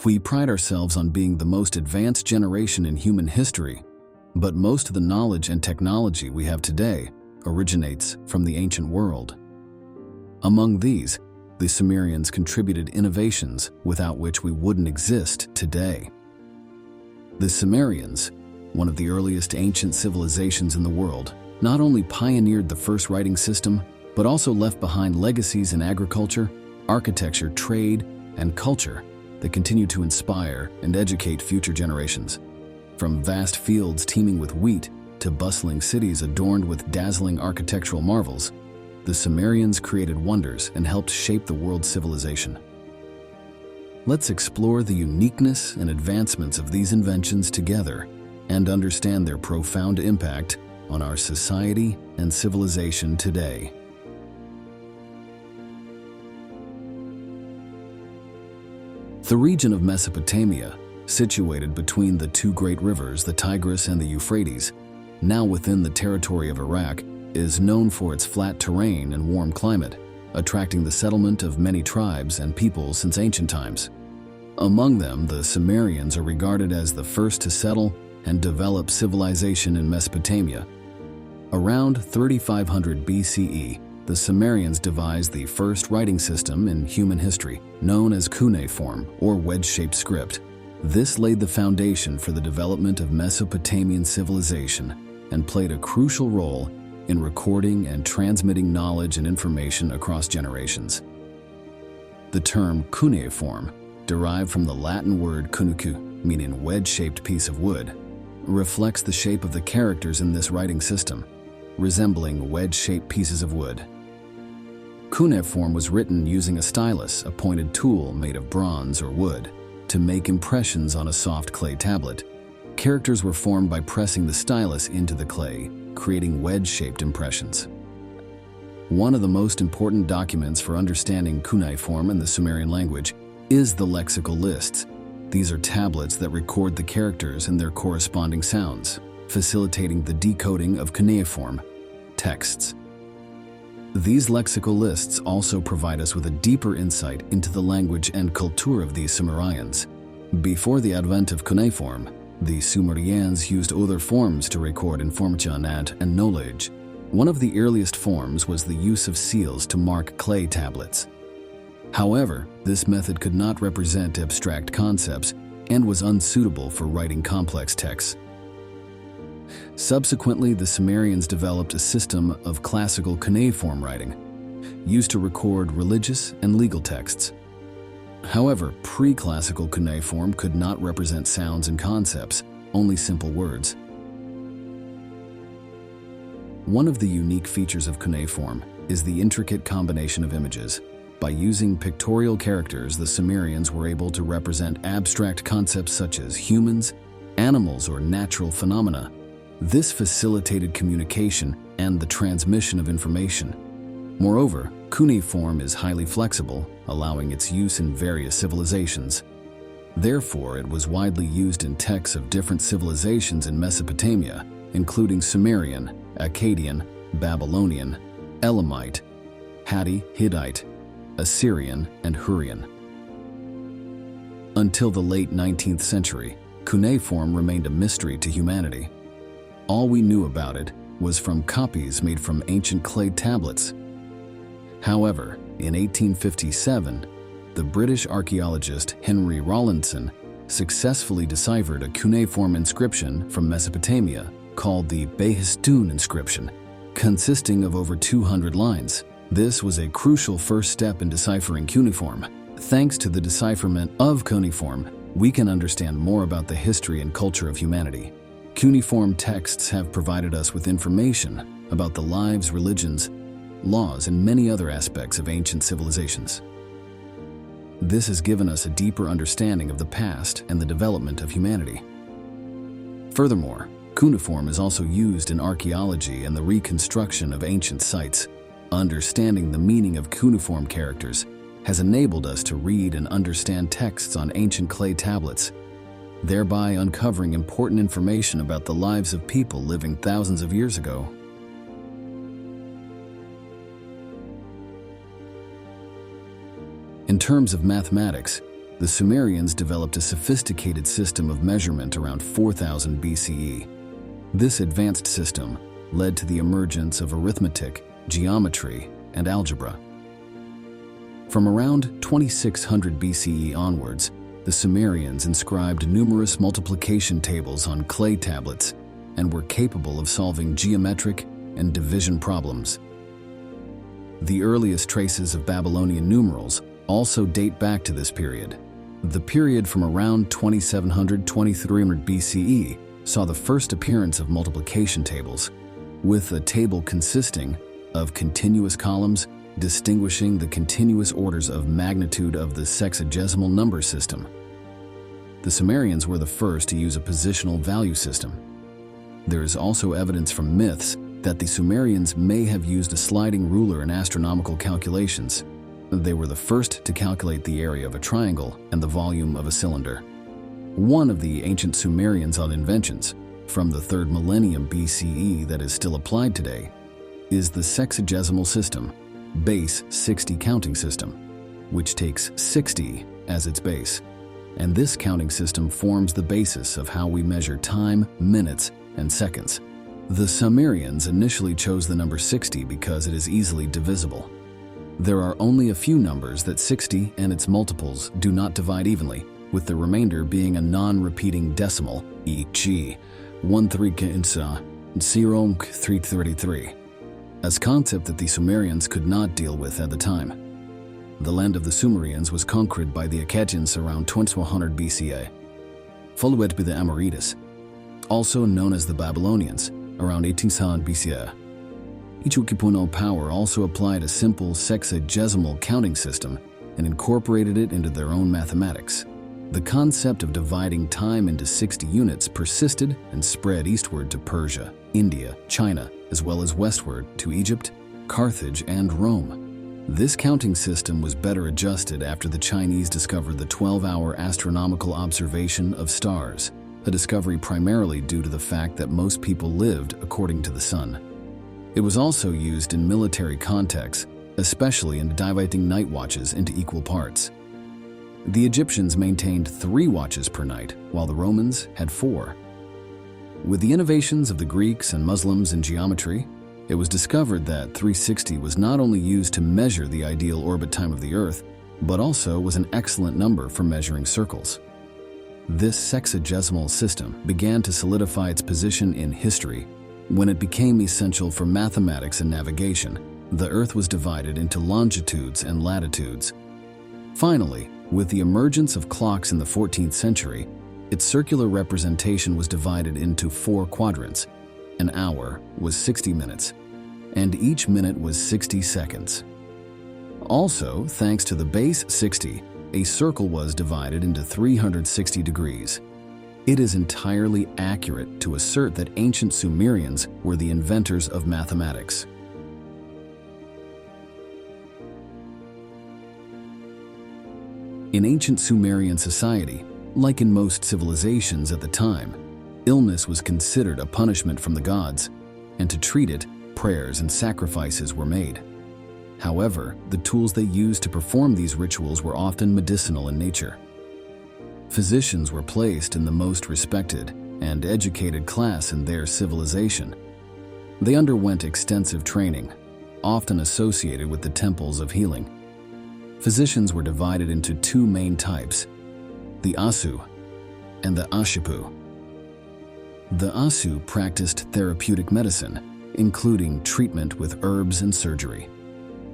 We pride ourselves on being the most advanced generation in human history, but most of the knowledge and technology we have today originates from the ancient world. Among these, the Sumerians contributed innovations without which we wouldn't exist today. The Sumerians, one of the earliest ancient civilizations in the world, not only pioneered the first writing system, but also left behind legacies in agriculture, architecture, trade, and culture that continue to inspire and educate future generations. From vast fields teeming with wheat to bustling cities adorned with dazzling architectural marvels, the Sumerians created wonders and helped shape the world's civilization. Let's explore the uniqueness and advancements of these inventions together and understand their profound impact on our society and civilization today. The region of Mesopotamia, situated between the two great rivers, the Tigris and the Euphrates, now within the territory of Iraq, is known for its flat terrain and warm climate, attracting the settlement of many tribes and peoples since ancient times. Among them, the Sumerians are regarded as the first to settle and develop civilization in Mesopotamia. Around 3500 BCE, the Sumerians devised the first writing system in human history, known as cuneiform, or wedge-shaped script. This laid the foundation for the development of Mesopotamian civilization and played a crucial role in recording and transmitting knowledge and information across generations. The term cuneiform, derived from the Latin word cunucu, meaning wedge-shaped piece of wood, reflects the shape of the characters in this writing system, resembling wedge-shaped pieces of wood. Cuneiform was written using a stylus, a pointed tool made of bronze or wood, to make impressions on a soft clay tablet. Characters were formed by pressing the stylus into the clay, creating wedge-shaped impressions. One of the most important documents for understanding cuneiform in the Sumerian language is the lexical lists. These are tablets that record the characters and their corresponding sounds, facilitating the decoding of cuneiform texts. These lexical lists also provide us with a deeper insight into the language and culture of these Sumerians. Before the advent of cuneiform, the Sumerians used other forms to record information and knowledge. One of the earliest forms was the use of seals to mark clay tablets. However, this method could not represent abstract concepts and was unsuitable for writing complex texts. Subsequently, the Sumerians developed a system of classical cuneiform writing, used to record religious and legal texts. However, pre-classical cuneiform could not represent sounds and concepts, only simple words. One of the unique features of cuneiform is the intricate combination of images. By using pictorial characters, the Sumerians were able to represent abstract concepts such as humans, animals, or natural phenomena. This facilitated communication and the transmission of information. Moreover, cuneiform is highly flexible, allowing its use in various civilizations. Therefore, it was widely used in texts of different civilizations in Mesopotamia, including Sumerian, Akkadian, Babylonian, Elamite, Hatti, Hittite, Assyrian, and Hurrian. Until the late 19th century, cuneiform remained a mystery to humanity. All we knew about it was from copies made from ancient clay tablets. However, in 1857, the British archaeologist Henry Rawlinson successfully deciphered a cuneiform inscription from Mesopotamia called the Behistun inscription, consisting of over 200 lines. This was a crucial first step in deciphering cuneiform. Thanks to the decipherment of cuneiform, we can understand more about the history and culture of humanity. Cuneiform texts have provided us with information about the lives, religions, laws, and many other aspects of ancient civilizations. This has given us a deeper understanding of the past and the development of humanity. Furthermore, cuneiform is also used in archaeology and the reconstruction of ancient sites. Understanding the meaning of cuneiform characters has enabled us to read and understand texts on ancient clay tablets, thereby uncovering important information about the lives of people living thousands of years ago. In terms of mathematics, the Sumerians developed a sophisticated system of measurement around 4000 BCE. This advanced system led to the emergence of arithmetic, geometry, and algebra. From around 2600 BCE onwards, the Sumerians inscribed numerous multiplication tables on clay tablets and were capable of solving geometric and division problems. The earliest traces of Babylonian numerals also date back to this period. The period from around 2700–2300 BCE saw the first appearance of multiplication tables, with a table consisting of continuous columns distinguishing the continuous orders of magnitude of the sexagesimal number system. The Sumerians were the first to use a positional value system. There is also evidence from myths that the Sumerians may have used a sliding ruler in astronomical calculations. They were the first to calculate the area of a triangle and the volume of a cylinder. One of the ancient Sumerians on Inventions, from the 3rd millennium BCE that is still applied today, is the sexagesimal system, base 60 counting system, which takes 60 as its base. And this counting system forms the basis of how we measure time, minutes, and seconds. The Sumerians initially chose the number 60 because it is easily divisible. There are only a few numbers that 60 and its multiples do not divide evenly, with the remainder being a non-repeating decimal, e.g. 1333, a concept that the Sumerians could not deal with at the time. The land of the Sumerians was conquered by the Akkadians around 2100 BCE, followed by the Amorites, also known as the Babylonians, around 1800 BCE. Each occupied power also applied a simple sexagesimal counting system and incorporated it into their own mathematics. The concept of dividing time into 60 units persisted and spread eastward to Persia, India, China, as well as westward to Egypt, Carthage, and Rome. This counting system was better adjusted after the Chinese discovered the 12-hour astronomical observation of stars, a discovery primarily due to the fact that most people lived according to the sun. It was also used in military contexts, especially in dividing night watches into equal parts. The Egyptians maintained 3 watches per night, while the Romans had 4. With the innovations of the Greeks and Muslims in geometry, it was discovered that 360 was not only used to measure the ideal orbit time of the Earth, but also was an excellent number for measuring circles. This sexagesimal system began to solidify its position in history when it became essential for mathematics and navigation. The Earth was divided into longitudes and latitudes. Finally, with the emergence of clocks in the 14th century, its circular representation was divided into 4 quadrants. An hour was 60 minutes, and each minute was 60 seconds. Also, thanks to the base 60, a circle was divided into 360 degrees. It is entirely accurate to assert that ancient Sumerians were the inventors of mathematics. In ancient Sumerian society, like in most civilizations at the time, illness was considered a punishment from the gods, and to treat it, prayers and sacrifices were made. However, the tools they used to perform these rituals were often medicinal in nature. Physicians were placed in the most respected and educated class in their civilization. They underwent extensive training, often associated with the temples of healing. Physicians were divided into 2 main types, the Asu and the Ashipu. The Asu practiced therapeutic medicine, including treatment with herbs and surgery.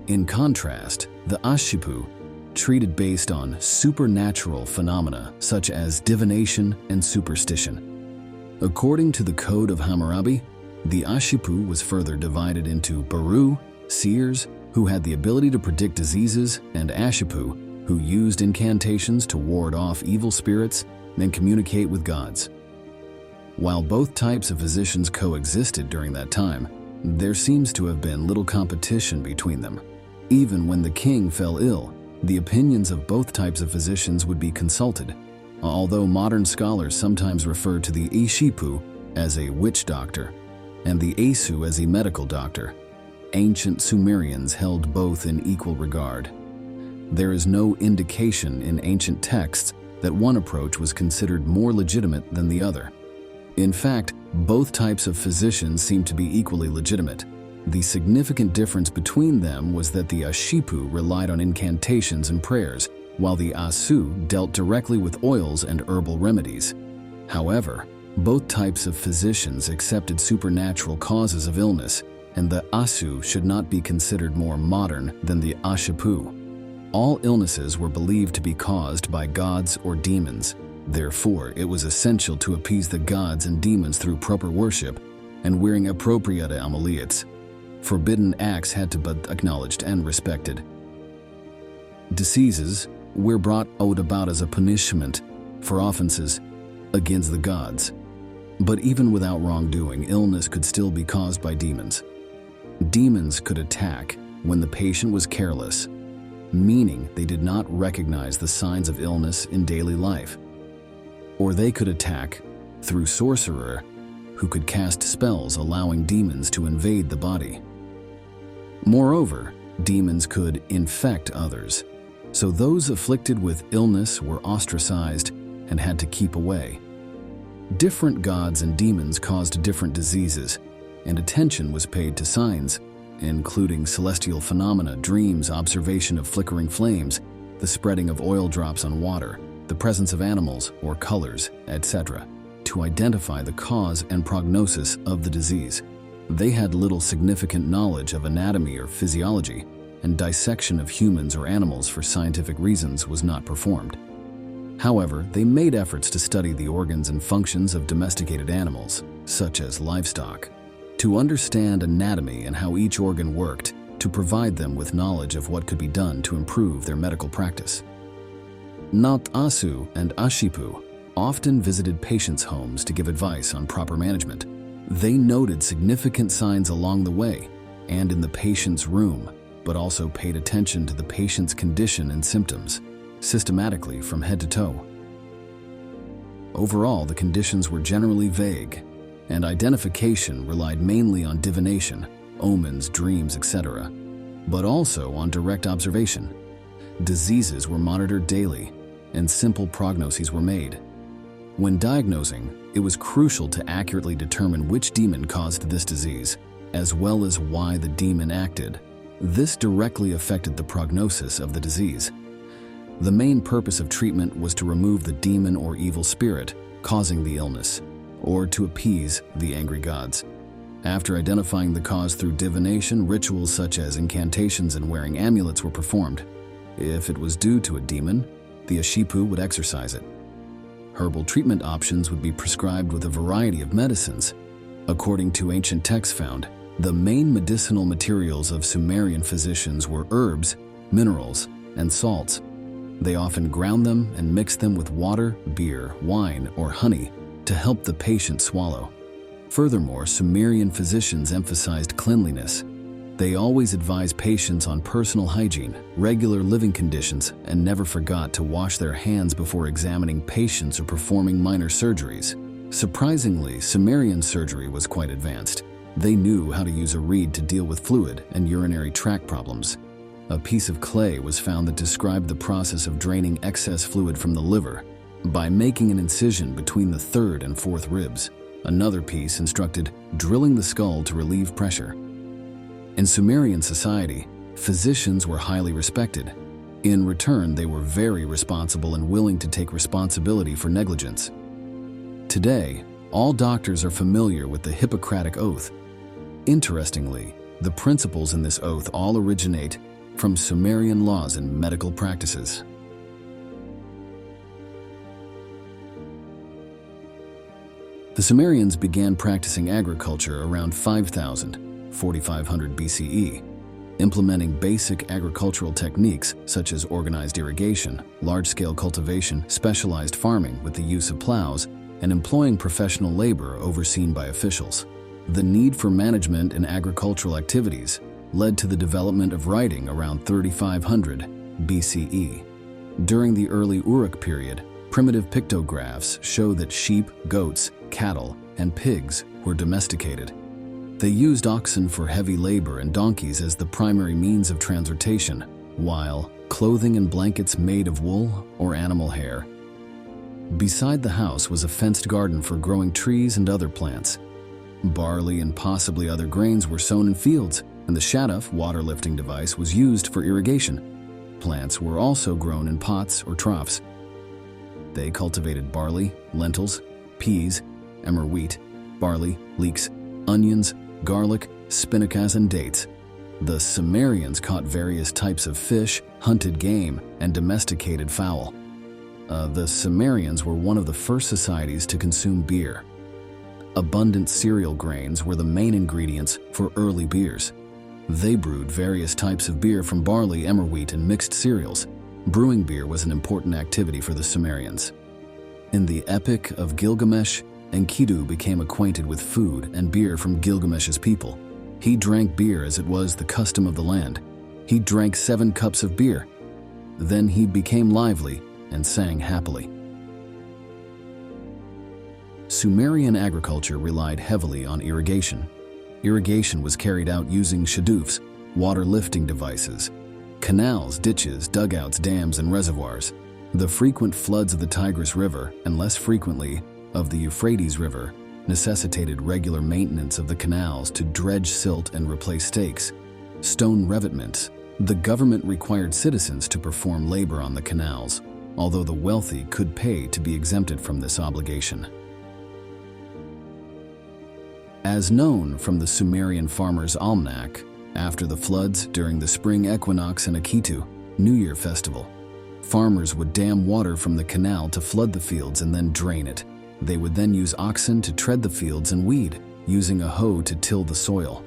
In contrast, the Ashipu treated based on supernatural phenomena such as divination and superstition. According to the Code of Hammurabi, the Ashipu was further divided into Baru, seers, who had the ability to predict diseases, and Ashipu, who used incantations to ward off evil spirits and communicate with gods. While both types of physicians coexisted during that time, there seems to have been little competition between them. Even when the king fell ill, the opinions of both types of physicians would be consulted, although modern scholars sometimes refer to the Ashipu as a witch doctor and the Asu as a medical doctor. Ancient Sumerians held both in equal regard. There is no indication in ancient texts that one approach was considered more legitimate than the other. In fact, both types of physicians seem to be equally legitimate. The significant difference between them was that the Ashipu relied on incantations and prayers, while the Asu dealt directly with oils and herbal remedies. However, both types of physicians accepted supernatural causes of illness, and the Asu should not be considered more modern than the Ashipu. All illnesses were believed to be caused by gods or demons. Therefore, it was essential to appease the gods and demons through proper worship and wearing appropriate amulets. Forbidden acts had to be acknowledged and respected. Diseases were brought about as a punishment for offenses against the gods. But even without wrongdoing, illness could still be caused by demons. Demons could attack when the patient was careless, meaning they did not recognize the signs of illness in daily life. Or they could attack through sorcerer, who could cast spells allowing demons to invade the body. Moreover, demons could infect others, so those afflicted with illness were ostracized and had to keep away. Different gods and demons caused different diseases, and attention was paid to signs, including celestial phenomena, dreams, observation of flickering flames, the spreading of oil drops on water, the presence of animals or colors, etc., to identify the cause and prognosis of the disease. They had little significant knowledge of anatomy or physiology, and dissection of humans or animals for scientific reasons was not performed. However, they made efforts to study the organs and functions of domesticated animals, such as livestock, to understand anatomy and how each organ worked, to provide them with knowledge of what could be done to improve their medical practice. Not Asu and Ashipu often visited patients' homes to give advice on proper management. They noted significant signs along the way and in the patient's room, but also paid attention to the patient's condition and symptoms, systematically from head to toe. Overall, the conditions were generally vague, and identification relied mainly on divination, omens, dreams, etc., but also on direct observation. Diseases were monitored daily, and simple prognoses were made. When diagnosing, it was crucial to accurately determine which demon caused this disease, as well as why the demon acted. This directly affected the prognosis of the disease. The main purpose of treatment was to remove the demon or evil spirit causing the illness, or to appease the angry gods. After identifying the cause through divination, rituals such as incantations and wearing amulets were performed. If it was due to a demon, the Ashipu would exorcise it. Herbal treatment options would be prescribed with a variety of medicines. According to ancient texts found, the main medicinal materials of Sumerian physicians were herbs, minerals, and salts. They often ground them and mixed them with water, beer, wine, or honey to help the patient swallow. Furthermore, Sumerian physicians emphasized cleanliness. They always advised patients on personal hygiene, regular living conditions, and never forgot to wash their hands before examining patients or performing minor surgeries. Surprisingly, Sumerian surgery was quite advanced. They knew how to use a reed to deal with fluid and urinary tract problems. A piece of clay was found that described the process of draining excess fluid from the liver by making an incision between the third and fourth ribs. Another piece instructed drilling the skull to relieve pressure. In Sumerian society, physicians were highly respected. In return, they were very responsible and willing to take responsibility for negligence. Today, all doctors are familiar with the Hippocratic Oath. Interestingly, the principles in this oath all originate from Sumerian laws and medical practices. The Sumerians began practicing agriculture around 4500 BCE, implementing basic agricultural techniques such as organized irrigation, large-scale cultivation, specialized farming with the use of plows, and employing professional labor overseen by officials. The need for management in agricultural activities led to the development of writing around 3500 BCE. During the early Uruk period, primitive pictographs show that sheep, goats, cattle, and pigs were domesticated. They used oxen for heavy labor and donkeys as the primary means of transportation. while clothing and blankets made of wool or animal hair. Beside the house was a fenced garden for growing trees and other plants. Barley and possibly other grains were sown in fields, and the shaduf water-lifting device was used for irrigation. Plants were also grown in pots or troughs. They cultivated barley, lentils, peas, emmer wheat, barley, leeks, onions, garlic, spinacas, and dates. The Sumerians caught various types of fish, hunted game, and domesticated fowl. The Sumerians were one of the first societies to consume beer. Abundant cereal grains were the main ingredients for early beers. They brewed various types of beer from barley, emmer wheat, and mixed cereals. Brewing beer was an important activity for the Sumerians. In the Epic of Gilgamesh, Enkidu became acquainted with food and beer from Gilgamesh's people. He drank beer as it was the custom of the land. He drank 7 cups of beer. Then he became lively and sang happily. Sumerian agriculture relied heavily on irrigation. Irrigation was carried out using shadufs, water-lifting devices, canals, ditches, dugouts, dams, and reservoirs. The frequent floods of the Tigris River, and less frequently of the Euphrates River, necessitated regular maintenance of the canals to dredge silt and replace stakes. Stone revetments. The government required citizens to perform labor on the canals, although the wealthy could pay to be exempted from this obligation. As known from the Sumerian Farmer's Almanac, after the floods during the spring equinox and Akitu, New Year festival, farmers would dam water from the canal to flood the fields and then drain it. They would then use oxen to tread the fields and weed, using a hoe to till the soil.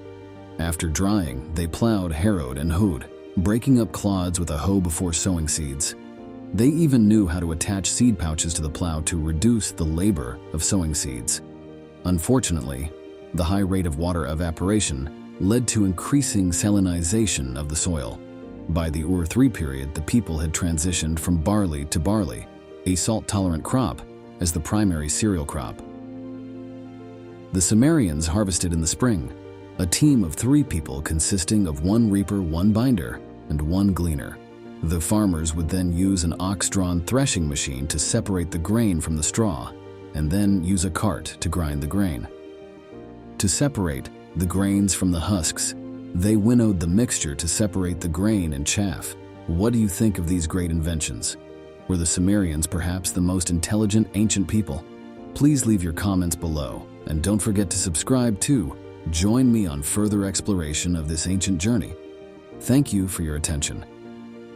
After drying, they plowed, harrowed, and hoed, breaking up clods with a hoe before sowing seeds. They even knew how to attach seed pouches to the plow to reduce the labor of sowing seeds. Unfortunately, the high rate of water evaporation led to increasing salinization of the soil. By the Ur III period, the people had transitioned from barley to barley, a salt-tolerant crop, as the primary cereal crop. The Sumerians harvested in the spring, a team of 3 people consisting of 1 reaper, 1 binder, and 1 gleaner. The farmers would then use an ox-drawn threshing machine to separate the grain from the straw, and then use a cart to grind the grain. To separate the grains from the husks, they winnowed the mixture to separate the grain and chaff. What do you think of these great inventions? Were the Sumerians perhaps the most intelligent ancient people? Please leave your comments below, and don't forget to subscribe too. Join me on further exploration of this ancient journey. Thank you for your attention.